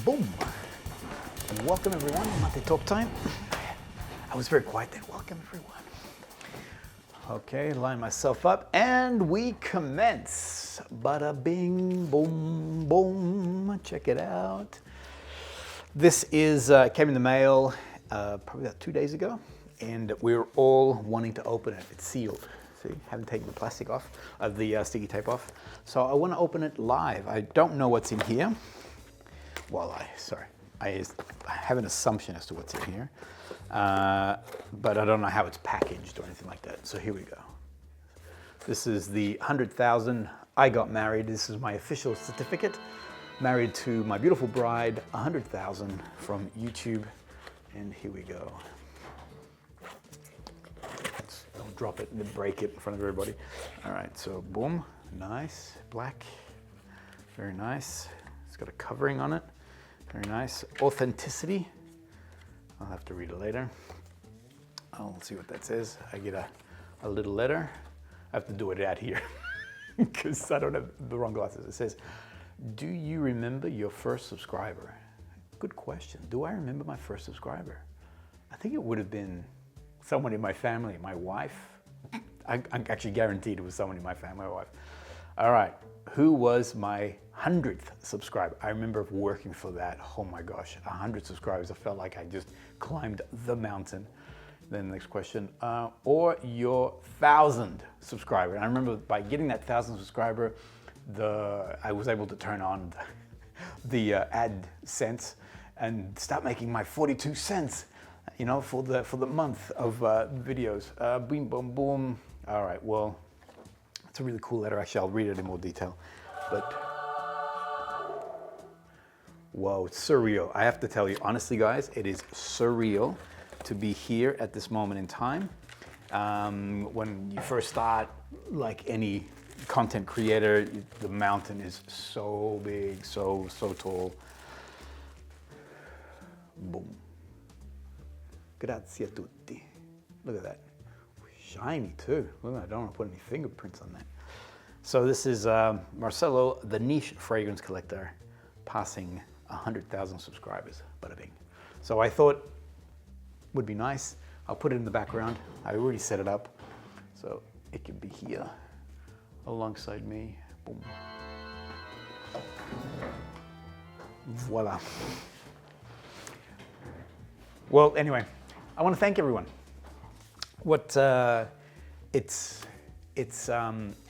Boom. Welcome everyone, Maté talk time. I was very quiet then. Welcome everyone. Okay, line myself up and we commence. Bada bing, boom, boom. Check it out. This is came in the mail probably about 2 days ago, and we're all wanting to open it. It's sealed. See, haven't taken the plastic off, the sticky tape off. So I want to open it live. I don't know what's in here. Well, I have an assumption as to what's in here, but I don't know how it's packaged or anything like that. So here we go. This is the 100,000. I got married. This is my official certificate. Married to my beautiful bride, 100,000 from YouTube. And here we go. Don't drop it and break it in front of everybody. All right, so boom, nice, black, very nice. It's got a covering on it, very nice. Authenticity, I'll have to read it later. I'll see what that says. I get a little letter. I have to do it out here because I don't have the wrong glasses. It says, do you remember your first subscriber? Good question. Do I remember my first subscriber? I think it would have been someone in my family, my wife. I'm actually guaranteed it was someone in my family, my wife. All right, who was my 100th subscriber? I remember working for that. Oh my gosh, 100 subscribers. I felt like I just climbed the mountain. Then the next question, or your 1,000 subscriber. And I remember by getting that 1,000 subscriber, I was able to turn on the AdSense and start making my 42 cents, you know, for the month of videos. Boom, boom, boom. All right, well, it's a really cool letter. Actually, I'll read it in more detail. But whoa, it's surreal. I have to tell you, honestly, guys, it is surreal to be here at this moment in time. When you first start, like any content creator, the mountain is so big, so tall. Boom. Grazie a tutti. Look at that. Shiny too. Look, I don't want to put any fingerprints on that. So this is Marcelo, the niche fragrance collector, passing 100,000 subscribers. Bada bing. So I thought would be nice. I'll put it in the background. I already set it up, so it can be here alongside me. Boom. Voila. Well, anyway, I want to thank everyone.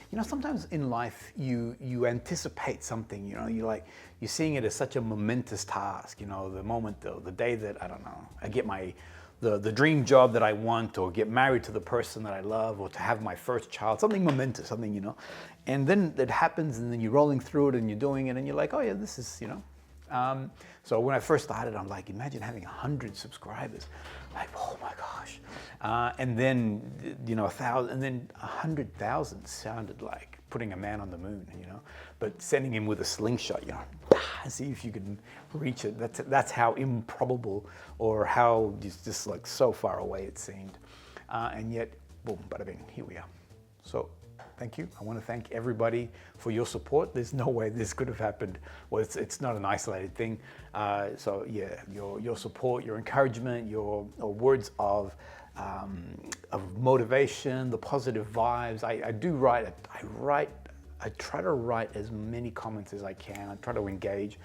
You know, sometimes in life you anticipate something. You know, you're seeing it as such a momentous task. You know, the moment, the day that I don't know, I get the dream job that I want, or get married to the person that I love, or to have my first child, something momentous, something, you know. And then it happens, and then you're rolling through it, and you're doing it, and you're like, oh yeah, this is, you know. So when I first started, I'm like, imagine having 100 subscribers. Like, oh my gosh. And then, you know, 1,000, and then 100,000 sounded like putting a man on the moon, you know. But sending him with a slingshot, you know, see if you can reach it. That's how improbable, or how just like so far away it seemed. And yet, boom, bada bing, here we are. So thank you. I want to thank everybody for your support. There's no way this could have happened. Well, it's not an isolated thing. So yeah, your support, your encouragement, your words of motivation, the positive vibes. I try to write as many comments as I can. I try to engage.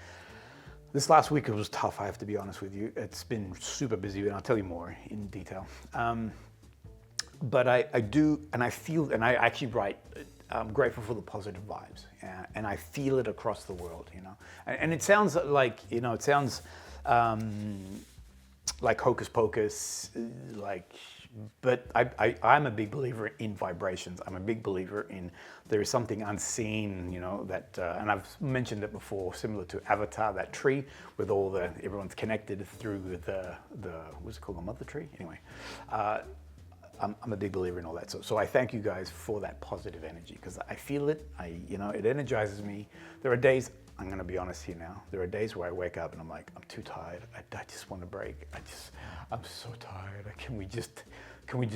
This last week it was tough, I have to be honest with you. It's been super busy, and I'll tell you more in detail. But I do, and I feel, and I actually write, I'm grateful for the positive vibes, and I feel it across the world, you know. And it sounds like, you know, it sounds like hocus pocus, but I'm a big believer in vibrations. I'm a big believer in there is something unseen, you know, that, and I've mentioned it before, similar to Avatar, that tree with all everyone's connected through the what's it called, the mother tree? Anyway. I'm a big believer in all that. So I thank you guys for that positive energy, because I feel it. You know, it energizes me. There are days, I'm going to be honest here now, there are days where I wake up and I'm like, I'm too tired. I just want to break. I'm so tired. Can we just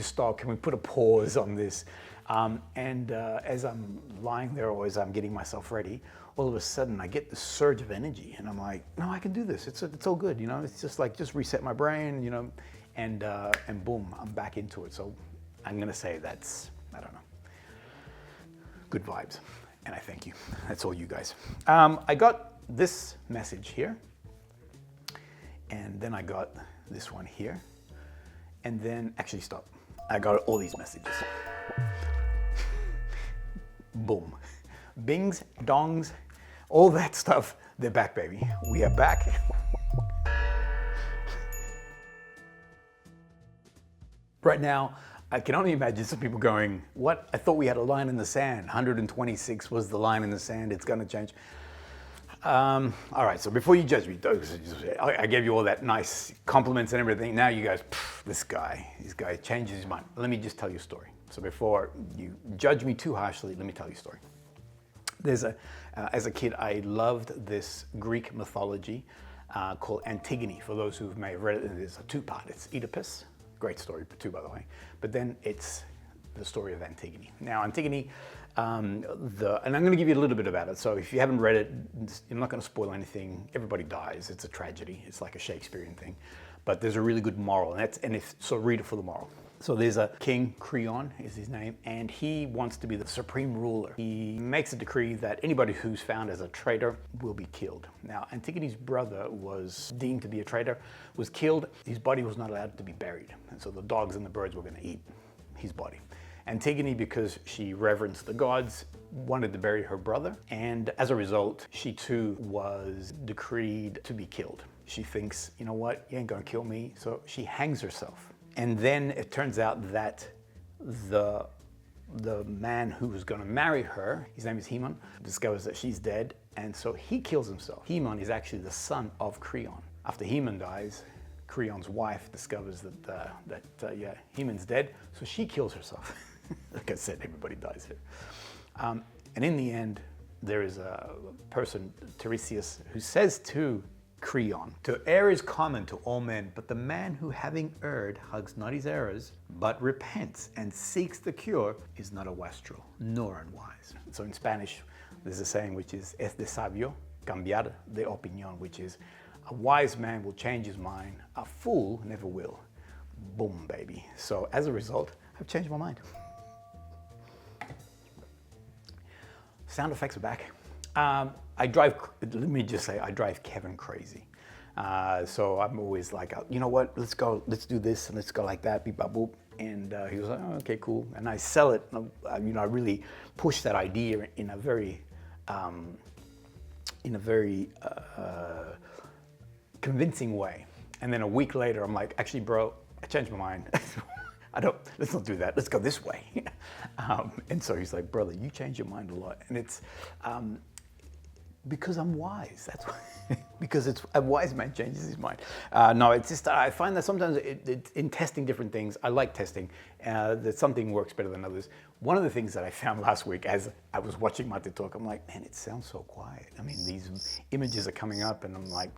stop? Can we put a pause on this? As I'm lying there or as I'm getting myself ready, all of a sudden I get this surge of energy and I'm like, no, I can do this. It's all good, you know. It's just like, just reset my brain, you know, and boom, I'm back into it. So I'm gonna say that's, I don't know, good vibes. And I thank you. That's all you guys. I got this message here, and then I got this one here, and then, actually stop. I got all these messages. Boom. Bings, dongs, all that stuff, they're back, baby. We are back. Right now, I can only imagine some people going, what? I thought we had a line in the sand. 126 was the line in the sand. It's gonna change. All right, so before you judge me, I gave you all that nice compliments and everything. Now you guys, this guy changes his mind. Let me just tell you a story. So before you judge me too harshly, let me tell you a story. There's as a kid, I loved this Greek mythology called Antigone. For those who may have read it, it's a two-part. It's Oedipus, great story too, by the way. But then it's the story of Antigone. Now, Antigone, and I'm going to give you a little bit about it. So if you haven't read it, I'm not going to spoil anything. Everybody dies. It's a tragedy. It's like a Shakespearean thing. But there's a really good moral, so read it for the moral. So there's a king, Creon is his name, and he wants to be the supreme ruler. He makes a decree that anybody who's found as a traitor will be killed. Now, Antigone's brother was deemed to be a traitor, was killed. His body was not allowed to be buried. And so the dogs and the birds were going to eat his body. Antigone, because she reverenced the gods, wanted to bury her brother, and as a result, she too was decreed to be killed. She thinks, you know what, you ain't gonna kill me, so she hangs herself. And then it turns out that the man who was gonna marry her, his name is Haemon, discovers that she's dead, and so he kills himself. Haemon is actually the son of Creon. After Haemon dies, Creon's wife discovers that Haemon's dead, so she kills herself. Like I said, everybody dies here. And in the end, there is a person, Tiresias, who says to Creon, "To err is common to all men, but the man who having erred hugs not his errors, but repents and seeks the cure, is not a wastrel, nor unwise." So in Spanish, there's a saying which is, "Es de sabio cambiar de opinión," which is, a wise man will change his mind, a fool never will. Boom, baby. So as a result, I've changed my mind. Sound effects are back. Let me just say, I drive Kevin crazy. So I'm always like, you know what, let's do this, and let's go like that, beep, bop, boop. And he was like, oh, okay, cool. And I sell it, you know, I really push that idea in a very convincing way. And then a week later, I'm like, actually, bro, I changed my mind. Let's not do that. Let's go this way. And so he's like, brother, you change your mind a lot. And it's because I'm wise. That's why. Because it's a wise man changes his mind. No, it's just, I find that sometimes in testing different things, I like testing, that something works better than others. One of the things that I found last week as I was watching Maté talk, I'm like, man, it sounds so quiet. I mean, these images are coming up and I'm like,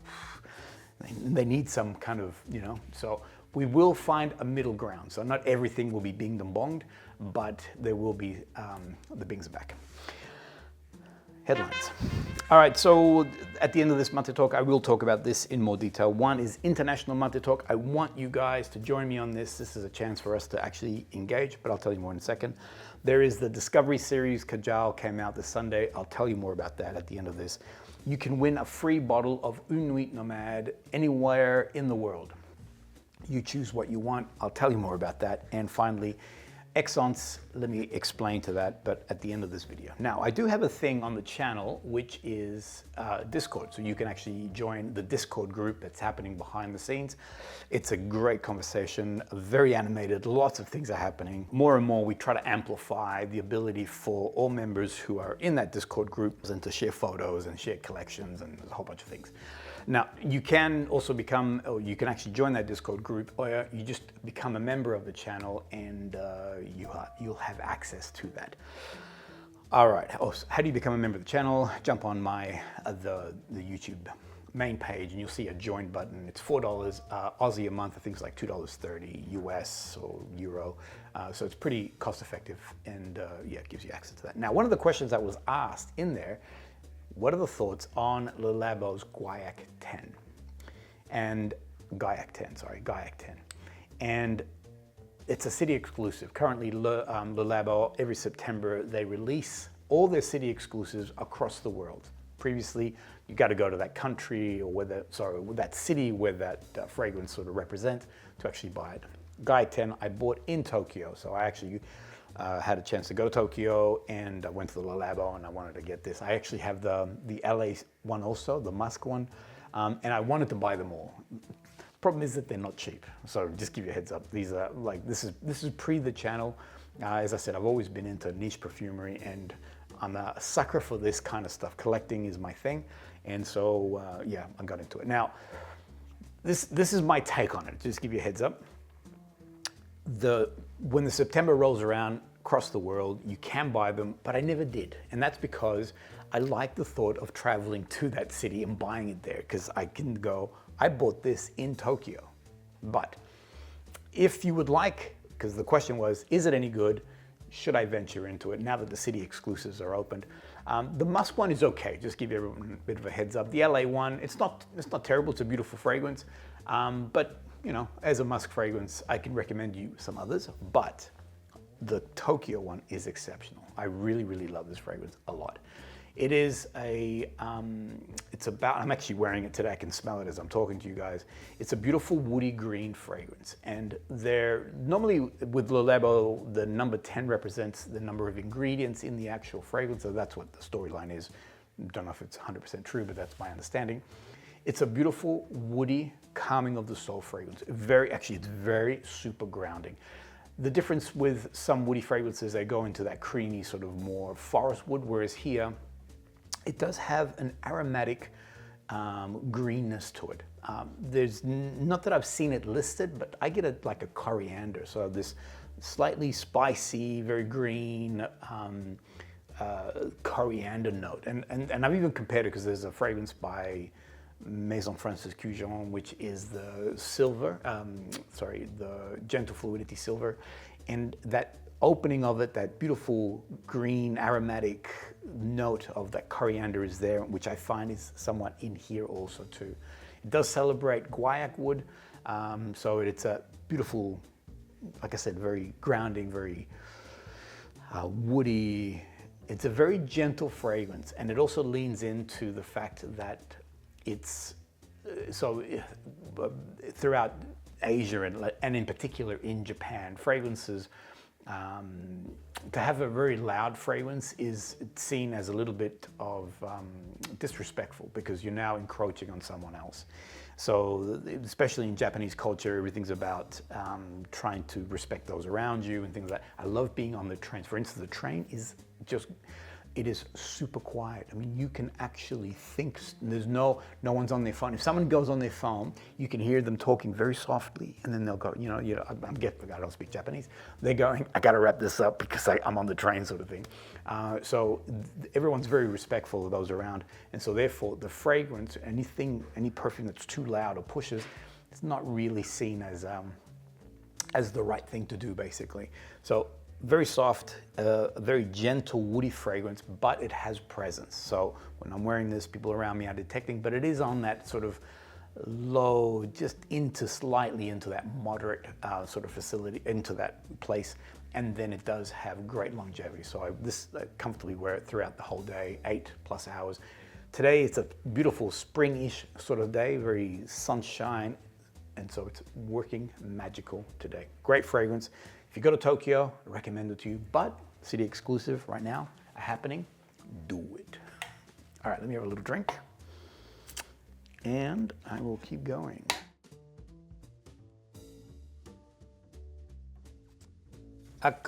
they need some kind of, you know, so we will find a middle ground. So not everything will be binged and bonged, but there will be, the bings are back. Headlines. All right, so at the end of this Maté Talk, I will talk about this in more detail. One is International Maté Talk. I want you guys to join me on this. This is a chance for us to actually engage, but I'll tell you more in a second. There is the Discovery series. KAJAL came out this Sunday. I'll tell you more about that at the end of this. You can win a free bottle of NUIT NOMADE anywhere in the world. You choose what you want. I'll tell you more about that. And finally, ESXENCE, let me explain to that, but at the end of this video. Now, I do have a thing on the channel, which is Discord. So you can actually join the Discord group that's happening behind the scenes. It's a great conversation, very animated, lots of things are happening. More and more, we try to amplify the ability for all members who are in that Discord group and to share photos and share collections and a whole bunch of things. Now, you can also become, or you can actually join that Discord group, or you just become a member of the channel and you'll have access to that. All right, so how do you become a member of the channel? Jump on the YouTube main page and you'll see a join button. It's $4 Aussie a month. I think it's like $2.30 US or Euro. So it's pretty cost effective, and yeah, it gives you access to that. Now, one of the questions that was asked in there, what are the thoughts on Le Labo's GAIAC 10? And GAIAC 10, sorry, GAIAC 10. And it's a city exclusive. Currently, Le Labo, every September, they release all their city exclusives across the world. Previously, you got to go to that country or that city where that fragrance sort of represents to actually buy it. GAIAC 10 I bought in Tokyo, so I actually had a chance to go to Tokyo, and I went to the Le Labo and I wanted to get this. I actually have the LA one also, the musk one, and I wanted to buy them all. Problem is that they're not cheap, so just give you a heads up. These are like, this is pre the channel. As I said, I've always been into niche perfumery, and I'm a sucker for this kind of stuff. Collecting is my thing, and so yeah, I got into it. Now, this is my take on it. Just give you a heads up. When the September rolls around across the world, you can buy them, but I never did, and that's because I like the thought of traveling to that city and buying it there, because I can go, I bought this in Tokyo. But if you would like, because the question was, is it any good? Should I venture into it now that the city exclusives are opened? The musk one is okay, just give everyone a bit of a heads up. The LA one, it's not terrible, it's a beautiful fragrance. But you know, as a musk fragrance, I can recommend you some others, but the Tokyo one is exceptional. I really, really love this fragrance a lot. It is I'm actually wearing it today, I can smell it as I'm talking to you guys. It's a beautiful woody green fragrance, and normally with Le Labo, the number 10 represents the number of ingredients in the actual fragrance, so that's what the storyline is. Don't know if it's 100% true, but that's my understanding. It's a beautiful, woody, calming of the soul fragrance. It's very super grounding. The difference with some woody fragrances, they go into that creamy sort of more forest wood, whereas here, it does have an aromatic greenness to it. There's not that I've seen it listed, but I get like a coriander. So this slightly spicy, very green coriander note. And I've even compared it because there's a fragrance by Maison Francis Cujon, which is the silver, the gentle fluidity silver. And that opening of it, that beautiful green aromatic note of that coriander is there, which I find is somewhat in here also too. It does celebrate GAIAC wood, so it's a beautiful, like I said, very grounding, very woody. It's a very gentle fragrance, and it also leans into the fact that it's throughout Asia and in particular in Japan, fragrances, to have a very loud fragrance is seen as a little bit of disrespectful, because you're now encroaching on someone else. So especially in Japanese culture, everything's about trying to respect those around you and things like that. I love being on the train. For instance, the train is it is super quiet. I mean, you can actually think, there's no one's on their phone. If someone goes on their phone, you can hear them talking very softly, and then they'll go, I don't speak Japanese. They're going, I gotta wrap this up because I'm on the train, sort of thing. So everyone's very respectful of those around, and so therefore the fragrance, any perfume that's too loud or pushes, it's not really seen as the right thing to do, basically. So very soft, very gentle, woody fragrance, but it has presence. So when I'm wearing this, people around me are detecting, but it is on that sort of low, just slightly into that moderate sort of facility, into that place. And then it does have great longevity. So I comfortably wear it throughout the whole day, 8+ hours. Today, it's a beautiful spring-ish sort of day, very sunshine. And so it's working magical today. Great fragrance. If you go to Tokyo, I recommend it to you, but city exclusive right now, happening, do it. All right, let me have a little drink, and I will keep going.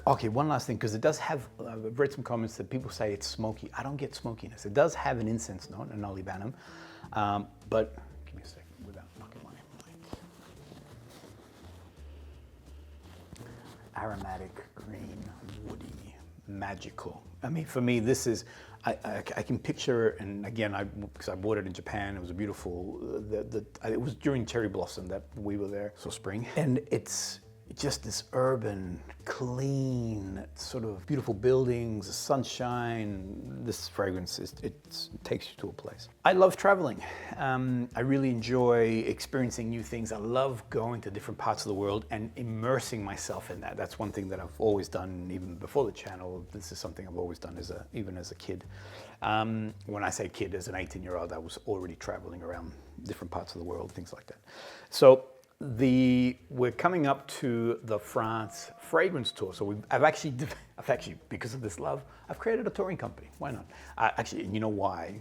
Okay, one last thing, because it does have, I've read some comments that people say it's smoky. I don't get smokiness. It does have an incense note, an olibanum, but give me a second without knocking my mic. Aromatic, green, woody, magical. I mean, for me, this is, I can picture, and again, because I bought it in Japan, it was a beautiful, it was during cherry blossom that we were there, so spring. And it's just this urban, clean, sort of beautiful buildings, the sunshine. This fragrance, it takes you to a place. I love traveling. I really enjoy experiencing new things. I love going to different parts of the world and immersing myself in that. That's one thing that I've always done, even before the channel. This is something I've always done even as a kid. When I say kid, as an 18-year-old, I was already traveling around different parts of the world, things like that. So we're coming up to the France fragrance tour. So I've actually, because of this love, I've created a touring company. Why not? Actually, you know why?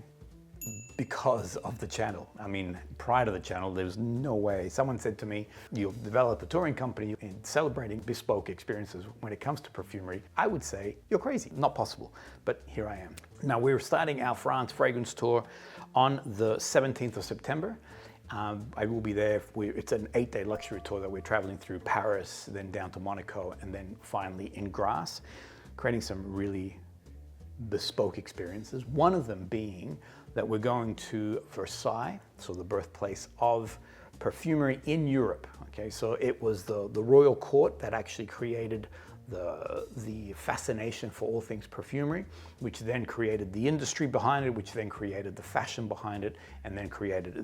Because of the channel. I mean, prior to the channel, there was no way. Someone said to me, you'll develop a touring company in celebrating bespoke experiences when it comes to perfumery. I would say, you're crazy, not possible. But here I am. Now, we're starting our France fragrance tour on the 17th of September. I will be there. It's an 8-day luxury tour that we're traveling through Paris, then down to Monaco, and then finally in Grasse, creating some really bespoke experiences. One of them being that we're going to Versailles, so the birthplace of perfumery in Europe. Okay, so it was the royal court that actually created the fascination for all things perfumery, which then created the industry behind it, which then created the fashion behind it, and then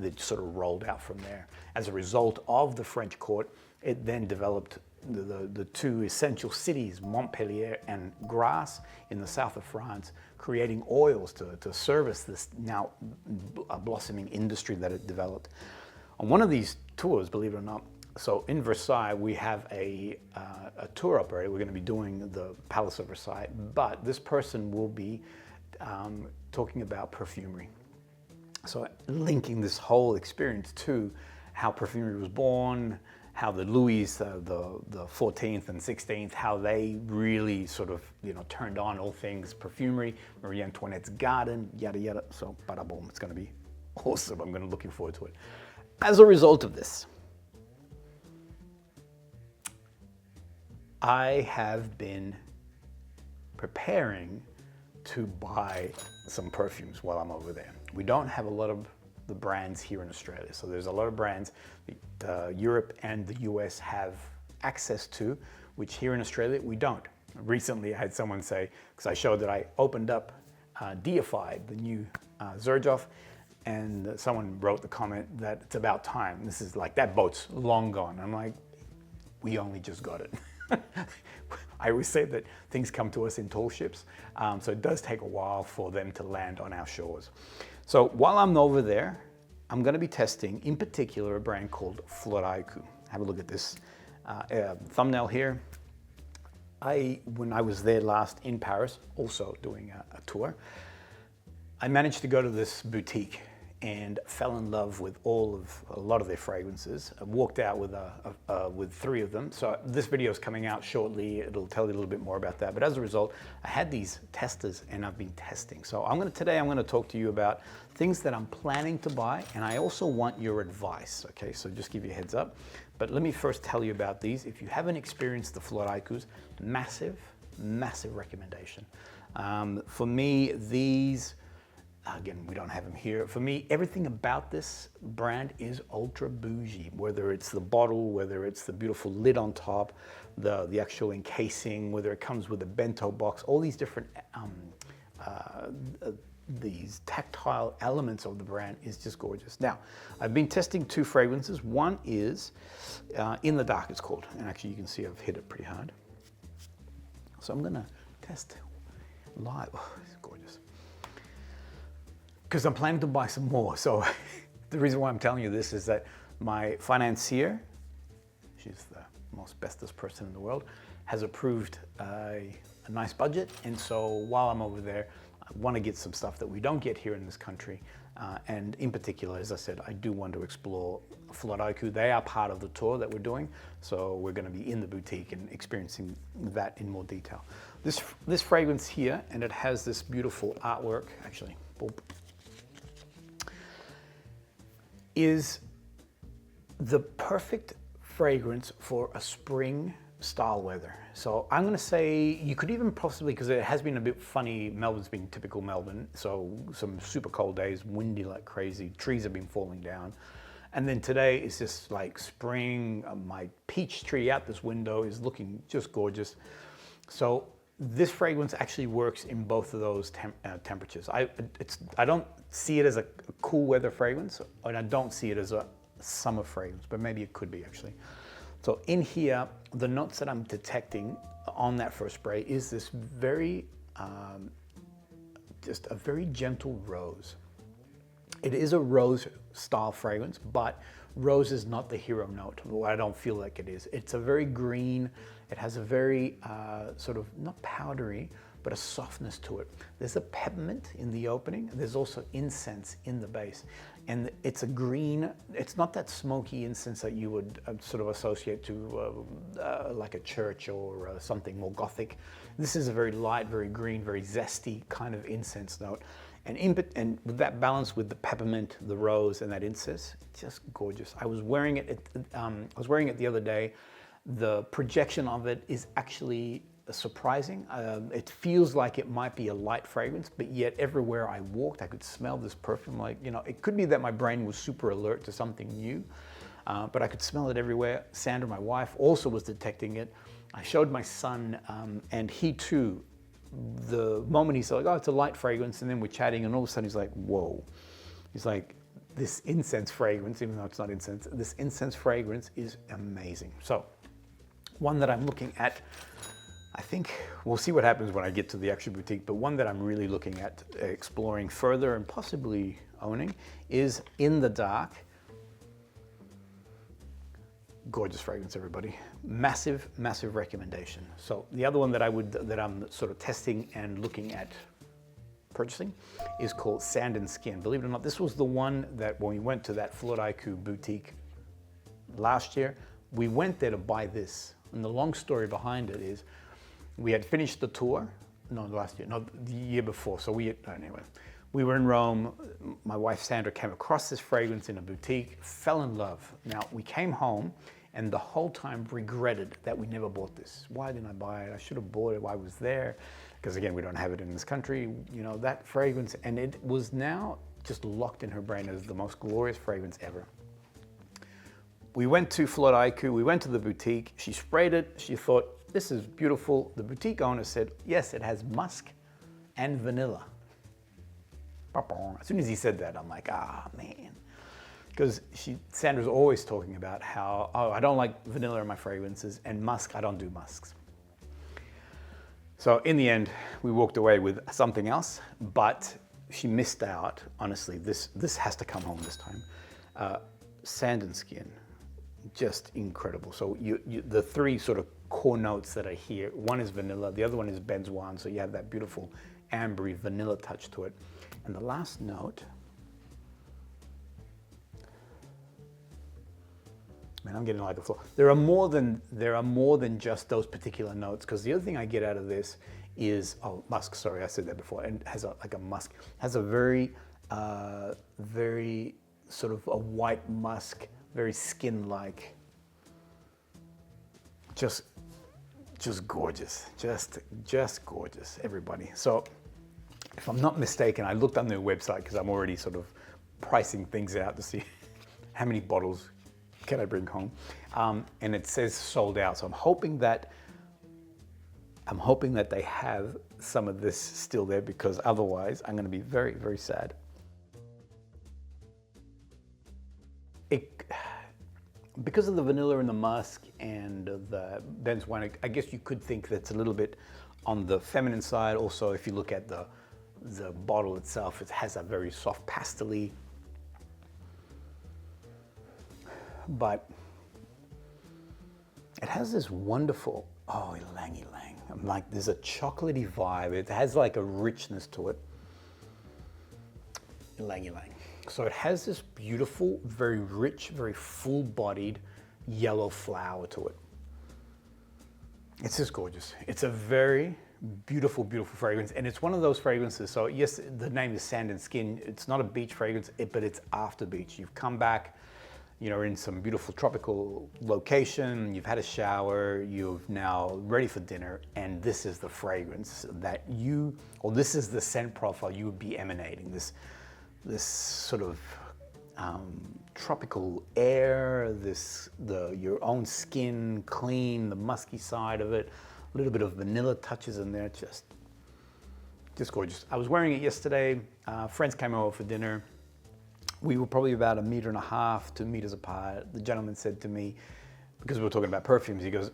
it sort of rolled out from there. As a result of the French court, it then developed the two essential cities, Montpellier and Grasse, in the south of France, creating oils to service this now blossoming industry that it developed. On one of these tours, believe it or not, so in Versailles, we have a tour operator. We're going to be doing the Palace of Versailles, but this person will be talking about perfumery. So linking this whole experience to how perfumery was born, how the Louis, the 14th and 16th, how they really sort of, turned on all things perfumery, Marie Antoinette's garden, yada, yada. So bada boom, it's going to be awesome. I'm looking forward to it. As a result of this, I have been preparing to buy some perfumes while I'm over there. We don't have a lot of the brands here in Australia. So there's a lot of brands that Europe and the US have access to, which here in Australia, we don't. Recently, I had someone say, because I showed that I opened up Deified, the new XERJOFF, and someone wrote the comment that it's about time. This is like, that boat's long gone. I'm like, we only just got it. I always say that things come to us in tall ships, so it does take a while for them to land on our shores. So while I'm over there, I'm going to be testing, in particular, a brand called FLORAIKU. Have a look at this thumbnail here. When I was there last in Paris, also doing a tour, I managed to go to this boutique and fell in love with a lot of their fragrances. I walked out with 3 of them. So this video is coming out shortly. It'll tell you a little bit more about that. But as a result, I had these testers and I've been testing. So today I'm going to talk to you about things that I'm planning to buy, and I also want your advice. Okay, so just give you a heads up. But let me first tell you about these. If you haven't experienced the FLORAIKUs, massive, massive recommendation. For me, these, again, we don't have them here. For me, everything about this brand is ultra bougie, whether it's the bottle, whether it's the beautiful lid on top, the actual encasing, whether it comes with a bento box, all these different these tactile elements of the brand is just gorgeous. Now, I've been testing 2 fragrances. One is In the Dark, it's called. And actually, you can see I've hit it pretty hard. So I'm gonna test live. Oh, it's gorgeous. Because I'm planning to buy some more. So the reason why I'm telling you this is that my financier, she's the most bestest person in the world, has approved a nice budget. And so while I'm over there, I want to get some stuff that we don't get here in this country. And in particular, as I said, I do want to explore FLORAIKU. They are part of the tour that we're doing. So we're going to be in the boutique and experiencing that in more detail. This fragrance here, and it has this beautiful artwork, actually, boop, is the perfect fragrance for a spring style weather. So I'm gonna say you could even possibly, because it has been a bit funny, Melbourne's been typical Melbourne, so some super cold days, windy like crazy, trees have been falling down. And then today is just like spring, my peach tree out this window is looking just gorgeous. So this fragrance actually works in both of those temperatures. I don't see it as a cool weather fragrance, and I don't see it as a summer fragrance, but maybe it could be actually. So in here, the notes that I'm detecting on that first spray is this very, just a very gentle rose. It is a rose style fragrance, but rose is not the hero note. Well, I don't feel like it is. It's a very green, it has a very sort of, not powdery, but a softness to it. There's a peppermint in the opening. There's also incense in the base. And it's a green, it's not that smoky incense that you would sort of associate to like a church or something more gothic. This is a very light, very green, very zesty kind of incense note. And with that balance with the peppermint, the rose, and that incense, just gorgeous. I was wearing it the other day. The projection of it is actually surprising. It feels like it might be a light fragrance, but yet everywhere I walked, I could smell this perfume. Like, you know, it could be that my brain was super alert to something new, but I could smell it everywhere. Sandra, my wife, also was detecting it. I showed my son, and he too, the moment he said, like, oh, it's a light fragrance, and then we're chatting, and all of a sudden he's like, whoa. He's like, this incense fragrance, even though it's not incense, this incense fragrance is amazing. So, one that I'm looking at, I think we'll see what happens when I get to the actual boutique, but one that I'm really looking at exploring further and possibly owning is In the Dark. Gorgeous fragrance, everybody. Massive, massive recommendation. So the other one that I'm sort of testing and looking at purchasing is called Sand and Skin. Believe it or not, this was the one that when we went to that FLORAIKU boutique last year, we went there to buy this. And the long story behind it is we had finished the tour, no, last year, no, the year before. So anyway, we were in Rome. My wife Sandra came across this fragrance in a boutique, fell in love. Now we came home and the whole time regretted that we never bought this. Why didn't I buy it? I should have bought it while I was there. Because again, we don't have it in this country, you know, that fragrance. And it was now just locked in her brain as the most glorious fragrance ever. We went to FLORAIKU, we went to the boutique, she sprayed it, she thought, this is beautiful. The boutique owner said, yes, it has musk and vanilla. As soon as he said that, I'm like, ah, man. Because Sandra's always talking about how, oh, I don't like vanilla in my fragrances, and musk, I don't do musks. So in the end, we walked away with something else, but she missed out. Honestly, this has to come home this time. Sand and Skin, just incredible. So the three sort of core notes that are here, one is vanilla, the other one is benzoin, so you have that beautiful ambery vanilla touch to it. And the last note, man, I'm getting like a floor. There are more than just those particular notes, because the other thing I get out of this is, oh, musk, sorry, I said that before, and has like a musk, has a very, very sort of a white musk, very skin-like, just gorgeous, just gorgeous, everybody. So if I'm not mistaken, I looked on their website because I'm already sort of pricing things out to see how many bottles can I bring home, and it says sold out. So I'm hoping that they have some of this still there, because otherwise I'm going to be very, very sad. Because of the vanilla and the musk and the benzoin, I guess you could think that's a little bit on the feminine side. Also, if you look at the bottle itself, it has a very soft pastel-y, but it has this wonderful, oh, ylang ylang. I'm like, there's a chocolatey vibe. It has like a richness to it. Ylang ylang. So it has this beautiful, very rich, very full-bodied yellow flower to it. It's just gorgeous. It's a very beautiful, beautiful fragrance, and it's one of those fragrances. So yes, the name is Sand and Skin. It's not a beach fragrance, but it's after beach. You've come back, you know, in some beautiful tropical location, you've had a shower, you're now ready for dinner, and this is the fragrance that this is the scent profile you would be emanating, this sort of tropical air, your own skin, clean, the musky side of it, a little bit of vanilla touches in there, just gorgeous. I was wearing it yesterday, friends came over for dinner. We were probably about 1.5 meters, 2 meters apart. The gentleman said to me, because we were talking about perfumes, he goes,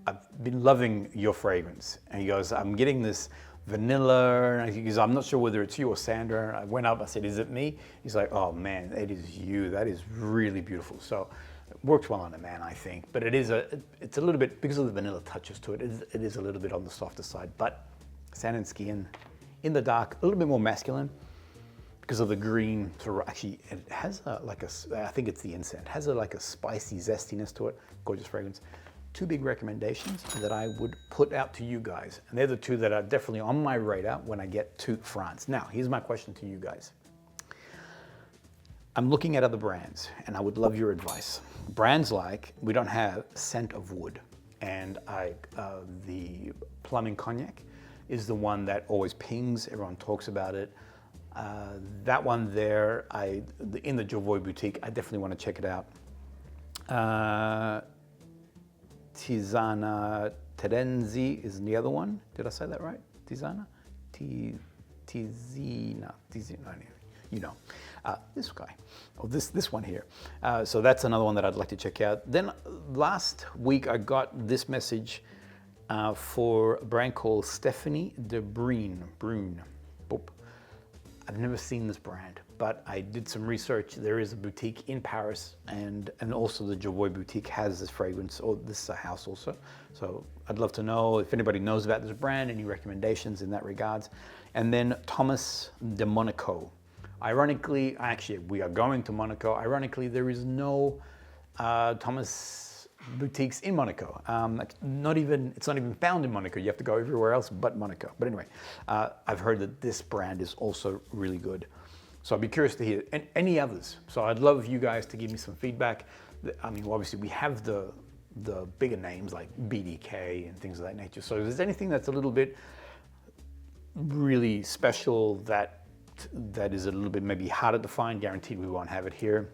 I've been loving your fragrance. And he goes, I'm getting this vanilla. And he goes, I'm not sure whether it's you or Sandra. I went up, I said, is it me? He's like, oh man, it is you. That is really beautiful. So it works well on a man, I think. But it's a little bit, because of the vanilla touches to it, it is a little bit on the softer side. But sand and skin, in the dark, a little bit more masculine. Because of the green, actually, it has I think it's the incense, it has like a spicy zestiness to it, gorgeous fragrance. 2 big recommendations that I would put out to you guys, and they're the 2 that are definitely on my radar when I get to France. Now, here's my question to you guys. I'm looking at other brands, and I would love your advice. Brands like, we don't have Scent of Wood, and the Plumbing Cognac is the one that always pings, everyone talks about it. That one there, in the Jovoy boutique, I definitely want to check it out. Tisana Terenzi is the other one. Did I say that right? Tisana? Tizina, you know. This guy, or this one here. So that's another one that I'd like to check out. Then last week I got this message for a brand called Stephanie de Brune. Boop. I've never seen this brand, but I did some research. There is a boutique in Paris, and also the Jovoy boutique has this fragrance, or this is a house also. So I'd love to know if anybody knows about this brand, any recommendations in that regards. And then Thomas de Monaco. Ironically, actually, we are going to Monaco. Ironically, there is no Thomas boutiques in Monaco. It's not even found in Monaco. You have to go everywhere else but Monaco. But anyway, I've heard that this brand is also really good. So I'd be curious to hear any others. So I'd love you guys to give me some feedback. I mean, obviously we have the bigger names like BDK and things of that nature. So if there's anything that's a little bit really special that is a little bit maybe harder to find, guaranteed we won't have it here.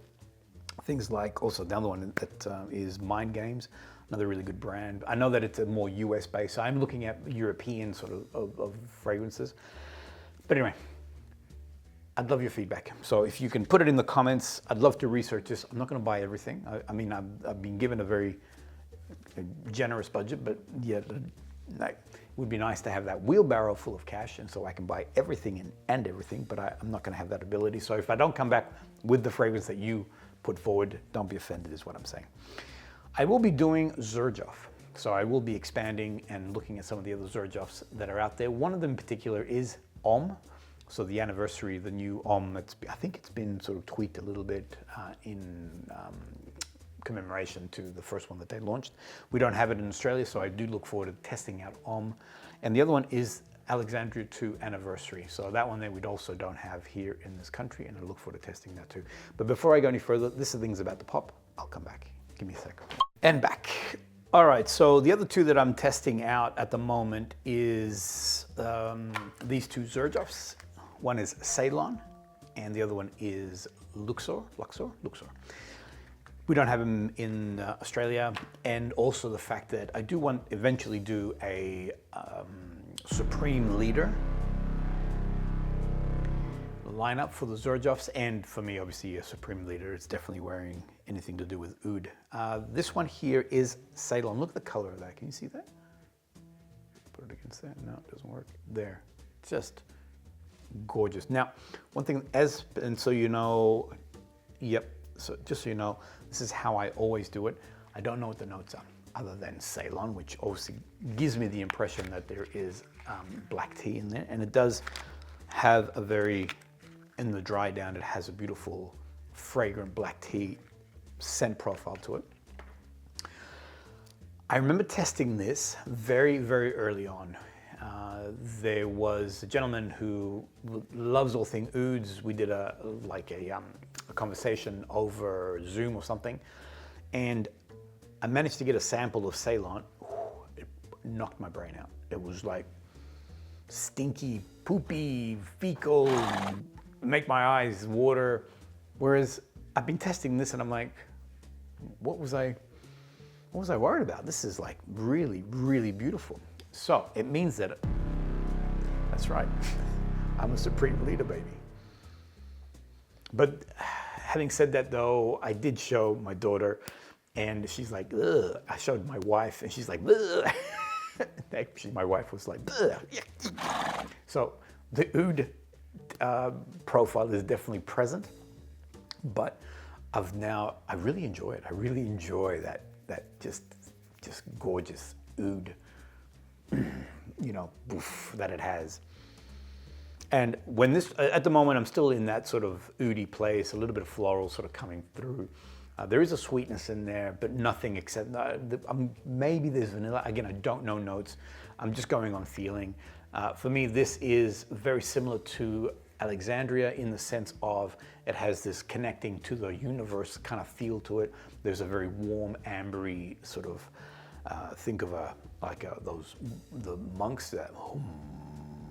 Things like, also the other one that is Mind Games, another really good brand. I know that it's a more US based, so I'm looking at European sort of fragrances. But anyway, I'd love your feedback. So if you can put it in the comments, I'd love to research this. I'm not gonna buy everything. I mean, I've been given a very generous budget, but yeah, it would be nice to have that wheelbarrow full of cash, and so I can buy everything and everything, but I'm not gonna have that ability. So if I don't come back with the fragrance that you put forward, don't be offended is what I'm saying. I will be doing XERJOFF. So I will be expanding and looking at some of the other XERJOFFs that are out there. One of them in particular is Homme. So the anniversary, the new Homme, I think it's been sort of tweaked a little bit in commemoration to the first one that they launched. We don't have it in Australia, so I do look forward to testing out Homme. And the other one is Alexandria 2 Anniversary. So that one there we also don't have here in this country, and I look forward to testing that too. But before I go any further, this is things about to pop. I'll come back. Give me a sec. And back. All right, so the other 2 that I'm testing out at the moment is these 2 XERJOFF'S. One is CEYLON, and the other one is LUXOR. We don't have them in Australia, and also the fact that I do want eventually do a Supreme Leader lineup for the XERJOFF'S, and for me, obviously, a Supreme Leader. It's definitely wearing anything to do with oud. This one here is CEYLON. Look at the color of that. Can you see that? Put it against that. No, it doesn't work. There. Just gorgeous. Now, one thing, and so you know, yep, so just so you know, this is how I always do it. I don't know what the notes are, other than CEYLON, which obviously gives me the impression that there is black tea in there, and it does have a very, in the dry down, it has a beautiful, fragrant black tea scent profile to it. I remember testing this very, very early on. There was a gentleman who loves all things ouds. We did a a conversation over Zoom or something, and I managed to get a sample of CEYLON. It knocked my brain out. It was like stinky, poopy, fecal, make my eyes water. Whereas I've been testing this and I'm like, what was I worried about? This is like really, really beautiful. So it means that, that's right, I'm a supreme leader, baby. But having said that though, I did show my daughter and she's like, ugh. I showed my wife and she's like, ugh. Actually, my wife was like, ugh. So the oud profile is definitely present, but I really enjoy it. I really enjoy that just gorgeous oud, you know, oof, that it has. And when this, at the moment, I'm still in that sort of oudy place, a little bit of floral sort of coming through. There is a sweetness in there, but nothing except, maybe there's vanilla. Again, I don't know notes. I'm just going on feeling. For me, this is very similar to Alexandria in the sense of it has this connecting to the universe kind of feel to it. There's a very warm, ambery sort of, think of the monks that,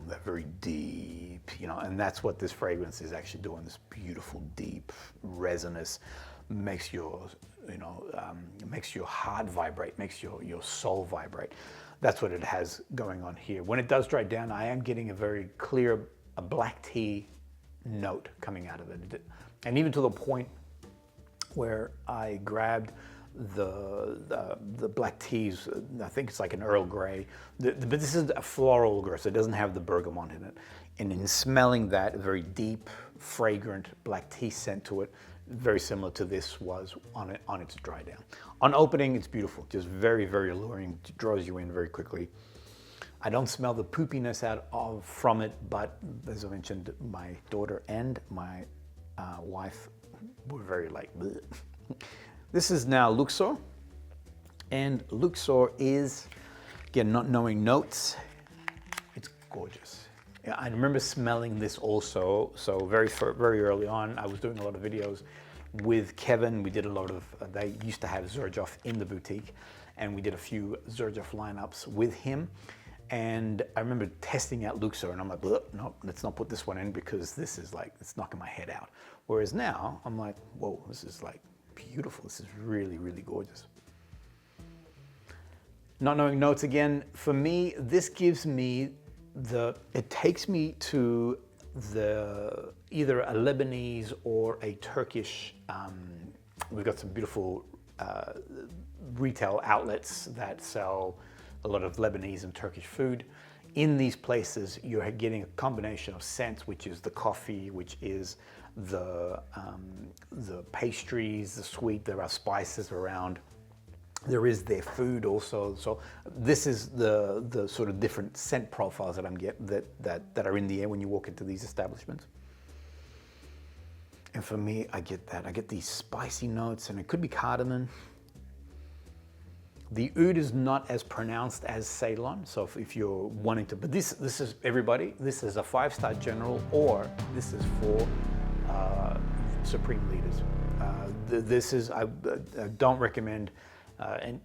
they're very deep, you know, and that's what this fragrance is actually doing. This beautiful, deep, resinous, makes your, you know, makes your heart vibrate, makes your soul vibrate. That's what it has going on here. When it does dry down, I am getting a very clear, a black tea note coming out of it. And even to the point where I grabbed the black teas, I think it's like an Earl Grey, but this is a floral growth, so it doesn't have the bergamot in it. And in smelling that, a very deep, fragrant black tea scent to it, very similar to this was on its dry down. On opening, it's beautiful, just very, very alluring, draws you in very quickly. I don't smell the poopiness from it, but as I mentioned, my daughter and my wife were very like, bleh. This is now LUXOR, and LUXOR is, again, not knowing notes, it's gorgeous. Yeah, I remember smelling this also, so very early on, I was doing a lot of videos with Kevin. We did a lot of, they used to have XERJOFF in the boutique, and we did a few XERJOFF lineups with him. And I remember testing out LUXOR, and I'm like, no, let's not put this one in because this is like, it's knocking my head out. Whereas now, I'm like, whoa, this is like beautiful. This is really, really gorgeous. Not knowing notes again, for me, this gives me it takes me to either a Lebanese or a Turkish, we've got some beautiful retail outlets that sell a lot of Lebanese and Turkish food. In these places, you're getting a combination of scents, which is the coffee, which is the pastries, the sweet, there are spices around. There is their food also. So this is the sort of different scent profiles that I'm getting that are in the air when you walk into these establishments. And for me, I get that. I get these spicy notes, and it could be cardamom. The oud is not as pronounced as CEYLON, so if you're wanting to, but this is everybody. This is a 5-star general, or this is for supreme leaders. This is, I don't recommend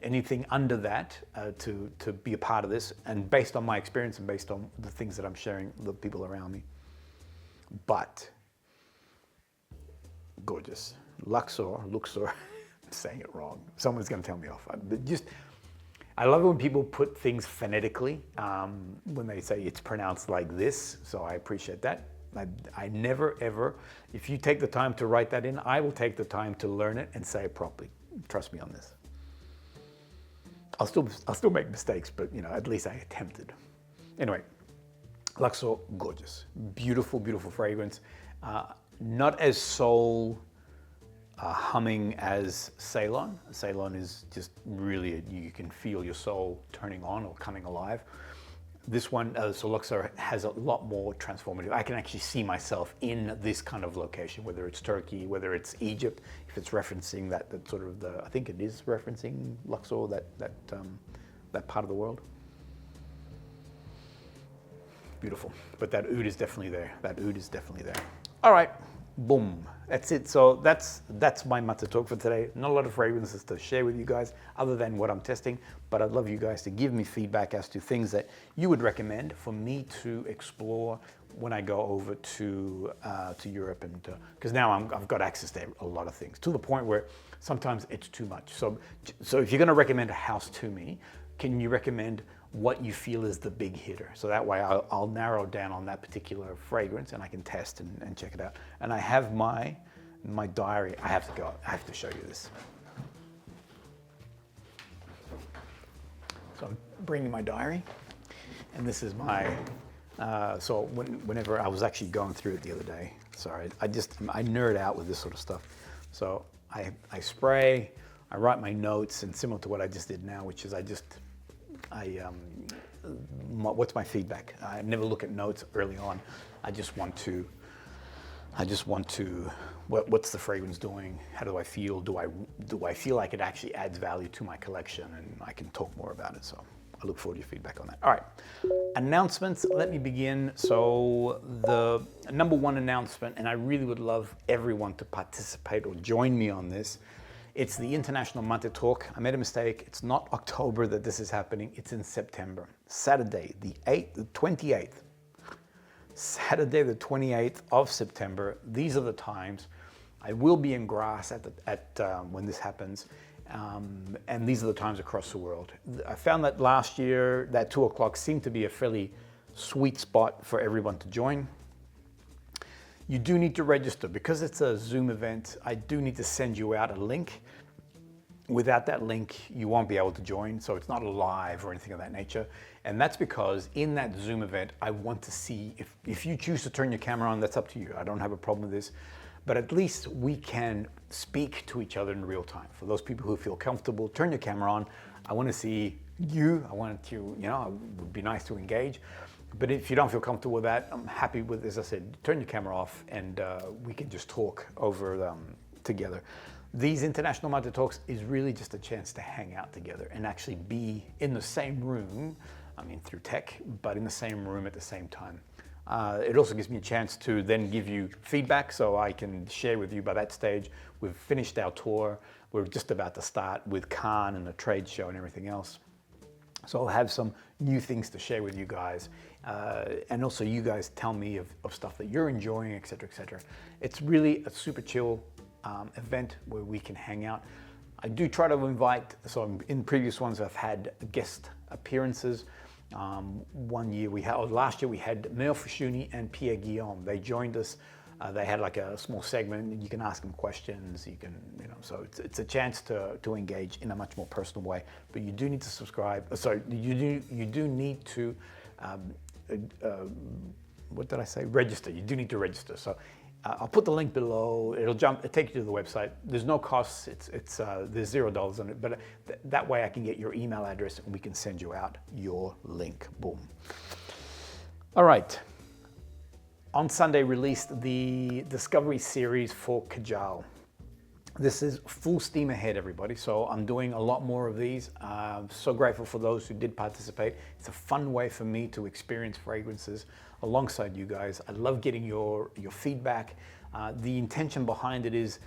anything under that to be a part of this, and based on my experience and based on the things that I'm sharing with the people around me. But gorgeous. LUXOR, I'm saying it wrong. Someone's going to tell me off. I love it when people put things phonetically, when they say it's pronounced like this, so I appreciate that. I never ever, if you take the time to write that in, I will take the time to learn it and say it properly. Trust me on this. I'll still make mistakes, but you know, at least I attempted. Anyway, LUXOR, gorgeous, beautiful, beautiful fragrance. Not as soul humming as CEYLON. CEYLON is just really, you can feel your soul turning on or coming alive. This one, so LUXOR has a lot more transformative. I can actually see myself in this kind of location, whether it's Turkey, whether it's Egypt, if it's referencing that sort of I think it is referencing LUXOR, that part of the world. Beautiful, but that oud is definitely there. That oud is definitely there. All right, Boom, that's it. So that's my Maté talk for today. Not a lot of fragrances to share with you guys other than what I'm testing, but I'd love you guys to give me feedback as to things that you would recommend for me to explore when I go over to Europe, and because now I've got access to a lot of things, to the point where sometimes it's too much. So if you're going to recommend a house to me, can you recommend what you feel is the big hitter? So that way I'll narrow down on that particular fragrance and I can test and check it out. And I have my diary. I have to show you this. So I'm bringing my diary, and this is my, so whenever I was actually going through it the other day, sorry, I nerd out with this sort of stuff. So I spray, I write my notes, and similar to what I just did now, which is what's my feedback? I never look at notes early on. I just want to, what's the fragrance doing? How do I feel? Do I feel like it actually adds value to my collection? And I can talk more about it. So I look forward to your feedback on that. All right, announcements, let me begin. So the number one announcement, and I really would love everyone to participate or join me on this, it's the International Maté Talk. I made a mistake. It's not October that this is happening. It's in September. Saturday, the 28th. Saturday, the 28th of September. These are the times. I will be in Grasse when this happens. And these are the times across the world. I found that last year, that 2 o'clock seemed to be a fairly sweet spot for everyone to join. You do need to register. Because it's a Zoom event, I do need to send you out a link. Without that link, you won't be able to join, so it's not live or anything of that nature. And that's because in that Zoom event, I want to see, if you choose to turn your camera on, that's up to you. I don't have a problem with this, but at least we can speak to each other in real time. For those people who feel comfortable, turn your camera on. I want to see you. I want to, it would be nice to engage. But if you don't feel comfortable with that, I'm happy with, as I said, turn your camera off and we can just talk over together. These International Maté Talks is really just a chance to hang out together and actually be in the same room, I mean through tech, but in the same room at the same time. It also gives me a chance to then give you feedback so I can share with you by that stage. We've finished our tour. We're just about to start with Cannes and the trade show and everything else. So I'll have some new things to share with you guys. And also you guys tell me of stuff that you're enjoying, et cetera, et cetera. It's really a super chill event where we can hang out. I do try to invite, so in previous ones I've had guest appearances. Last year we had Mel Fashuni and Pierre Guillaume. They joined us. They had like a small segment. You can ask them questions. You can, so it's a chance to engage in a much more personal way. But you do need to subscribe. Sorry, you do need to, what did I say? Register. You do need to register. So I'll put the link below. It'll take you to the website. There's no costs. There's $0 on it. But that way I can get your email address and we can send you out your link. Boom. All right. On Sunday, released the Discovery series for KAJAL. This is full steam ahead, everybody. So I'm doing a lot more of these. So grateful for those who did participate. It's a fun way for me to experience fragrances alongside you guys. I love getting your feedback. The intention behind it is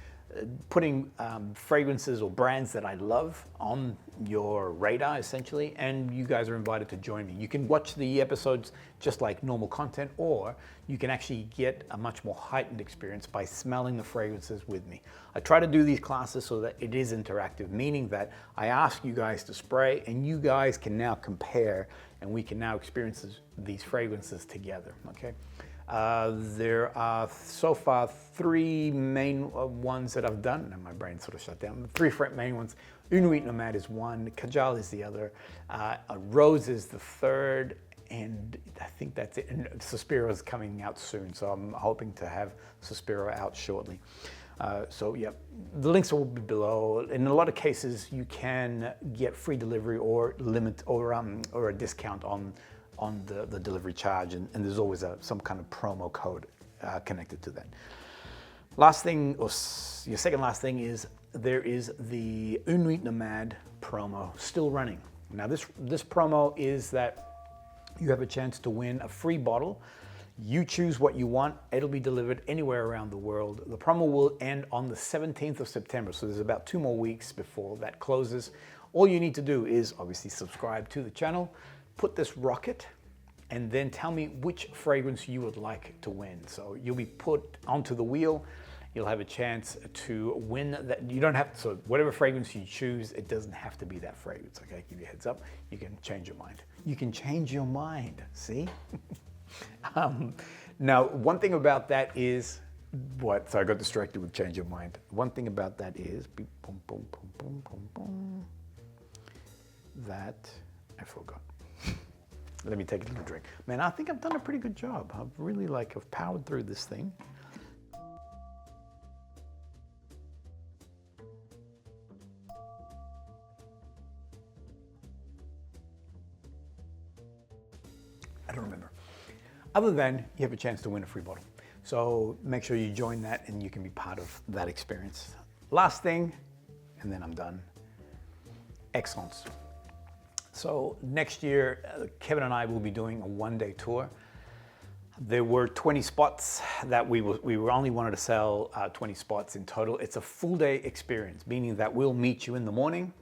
putting fragrances or brands that I love on your radar, essentially, and you guys are invited to join me. You can watch the episodes just like normal content, or you can actually get a much more heightened experience by smelling the fragrances with me. I try to do these classes so that it is interactive, meaning that I ask you guys to spray and you guys can now compare and we can now experience these fragrances together, okay? There are so far 3 main ones that I've done, and my brain sort of shut down. 3 main ones. NUIT NOMADE is one, KAJAL is the other, Rose is the third, and I think that's it. And Suspiro is coming out soon, so I'm hoping to have Suspiro out shortly. So yeah, the links will be below. In a lot of cases, you can get free delivery or a discount on the delivery charge, and there's always some kind of promo code connected to that. Last thing, or your second last thing, is there is the NUIT NOMADE promo still running. Now this promo is that you have a chance to win a free bottle You choose what you want. It'll be delivered anywhere around the world. The promo will end on the 17th of September, so there's about 2 more weeks before that closes. All you need to do is obviously subscribe to the channel, put this rocket, and then tell me which fragrance you would like to win. So you'll be put onto the wheel. You'll have a chance to win that. You don't have to, so whatever fragrance you choose, it doesn't have to be that fragrance, okay? Give you a heads up, you can change your mind. You can change your mind, see? Now, one thing about that is, what? So I got distracted with change your mind. One thing about that is, boom, boom, boom, boom, boom, boom, that I forgot. Let me take a little drink. Man, I think I've done a pretty good job. I've really I've powered through this thing. I don't remember. Other than you have a chance to win a free bottle. So make sure you join that and you can be part of that experience. Last thing, and then I'm done. ESXENCE. So next year, Kevin and I will be doing a 1-day tour. There were 20 spots that we only wanted to sell 20 spots in total. It's a full day experience, meaning that we'll meet you in the morning.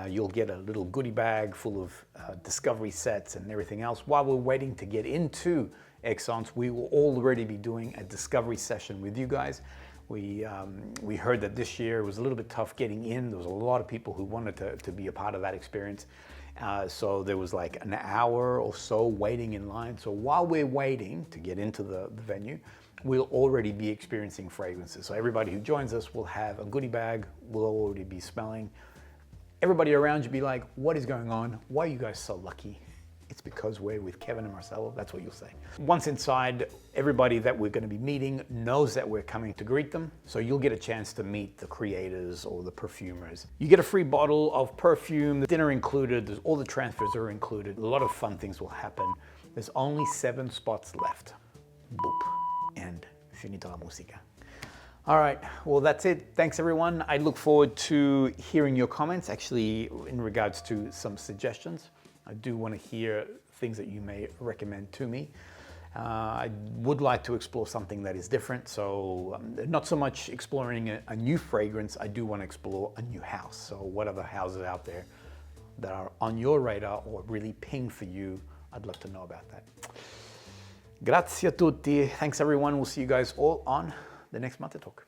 You'll get a little goodie bag full of discovery sets and everything else. While we're waiting to get into ESXENCE, we will already be doing a discovery session with you guys. We heard that this year was a little bit tough getting in. There was a lot of people who wanted to be a part of that experience. So there was like an hour or so waiting in line. So while we're waiting to get into the venue, we'll already be experiencing fragrances. So everybody who joins us will have a goodie bag. We'll already be smelling. Everybody around you be like, what is going on? Why are you guys so lucky? It's because we're with Kevin and Marcelo. That's what you'll say. Once inside, everybody that we're going to be meeting knows that we're coming to greet them. So you'll get a chance to meet the creators or the perfumers. You get a free bottle of perfume, the dinner included, all the transfers are included. A lot of fun things will happen. There's only 7 spots left. Boop. And finita la música. All right, well, that's it. Thanks, everyone. I look forward to hearing your comments, actually, in regards to some suggestions. I do want to hear things that you may recommend to me. I would like to explore something that is different. So not so much exploring a new fragrance. I do want to explore a new house. So what other houses out there that are on your radar or really ping for you? I'd love to know about that. Grazie a tutti. Thanks, everyone. We'll see you guys all on the next Maté Talk.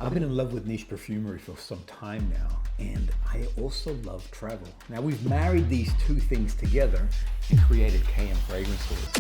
I've been in love with niche perfumery for some time now, and I also love travel. Now we've married these two things together and created KM Fragrance Tours.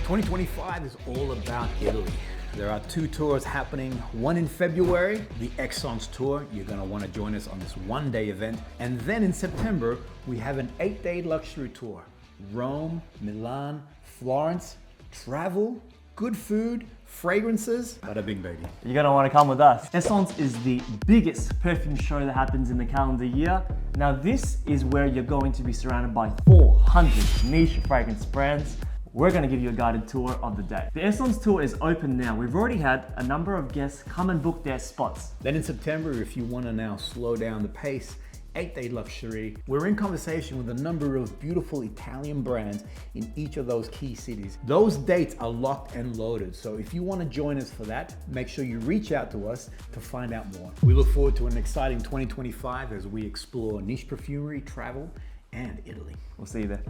2025 is all about Italy. There are 2 tours happening, one in February, the ESXENCE tour. You're gonna wanna join us on this 1-day event. And then in September, we have an 8-day luxury tour. Rome, Milan, Florence, travel, good food, fragrances, bada bing baby. You're gonna wanna come with us. ESXENCE is the biggest perfume show that happens in the calendar year. Now this is where you're going to be surrounded by 400 niche fragrance brands. We're gonna give you a guided tour of the day. The ESXENCE tour is open now. We've already had a number of guests come and book their spots. Then in September, if you wanna now slow down the pace, 8-day luxury. We're in conversation with a number of beautiful Italian brands in each of those key cities. Those dates are locked and loaded. So if you want to join us for that, make sure you reach out to us to find out more. We look forward to an exciting 2025 as we explore niche perfumery, travel, and Italy. We'll see you there.